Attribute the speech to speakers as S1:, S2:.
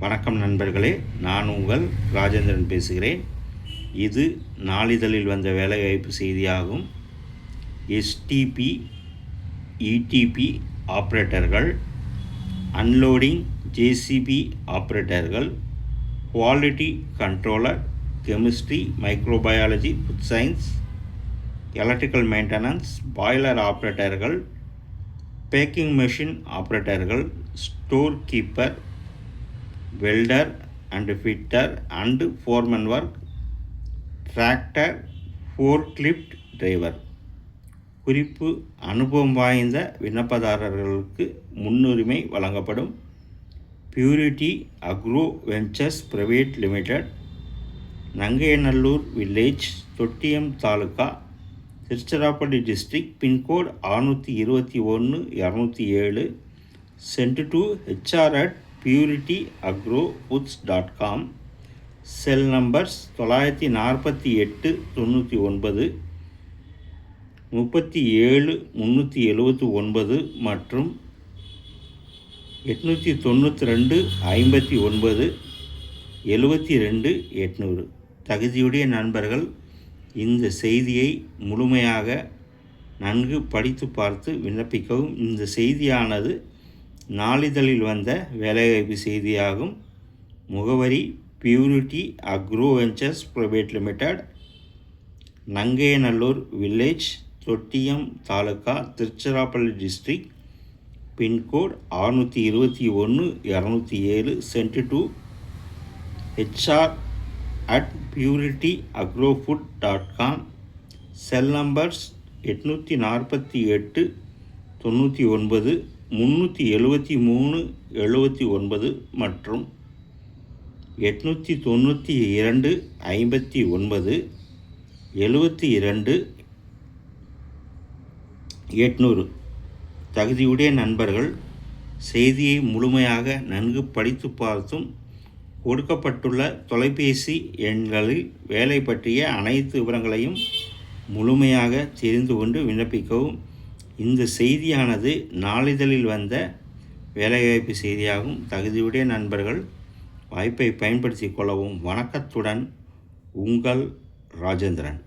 S1: வணக்கம் நண்பர்களே, நான் உங்கள் ராஜேந்திரன் பேசுகிறேன். இது நாளிதழில் வந்த வேலைவாய்ப்பு செய்தியாகும். எஸ்டிபி இடிபி ஆப்ரேட்டர்கள், அன்லோடிங் ஜேசிபி ஆப்ரேட்டர்கள், quality controller, chemistry, microbiology, food science, electrical maintenance, boiler ஆப்ரேட்டர்கள், பேக்கிங் மெஷின் ஆப்ரேட்டர்கள், store keeper, welder and fitter and foreman work, tractor, forklift driver. குறிப்பு: அனுபவம் வாய்ந்த விண்ணப்பதாரர்களுக்கு முன்னுரிமை வழங்கப்படும். Purity agro ventures private limited, Nangaiyanallur village, Thottiyam taluka, Tiruchirappalli district, pincode 621207, sent to hr@purityagro-foods.com, cell numbers 948 99 37 379 மற்றும் 892 59 72 800. தகுதியுடைய நண்பர்கள் இந்த செய்தியை முழுமையாக நன்கு படித்து பார்த்து விண்ணப்பிக்கவும். இந்த செய்தியானது நாளிதழில் வந்த வேலைவாய்ப்பு செய்தியாகும். முகவரி: purity agro ventures private limited, Nangaiyanallur village, Thottiyam taluka, Tiruchirappalli district, pincode 621207, sent to hr@purityagro-food.com, cell numbers 848 99 373 79 மற்றும் 892 59 72 800. தகுதியுடைய நண்பர்கள் செய்தியை முழுமையாக நன்கு படித்து பார்த்தும் கொடுக்கப்பட்டுள்ள தொலைபேசி எண்களில் வேலை பற்றிய அனைத்து விவரங்களையும் முழுமையாக தெரிந்து கொண்டு விண்ணப்பிக்கவும். இந்த செய்தியானது நாளிதழில் வந்த வேலைவாய்ப்பு செய்தியாகும். தகுதியுடைய நண்பர்கள் வாய்ப்பை பயன்படுத்தி கொள்ளவும். வணக்கத்துடன், உங்கள் ராஜேந்திரன்.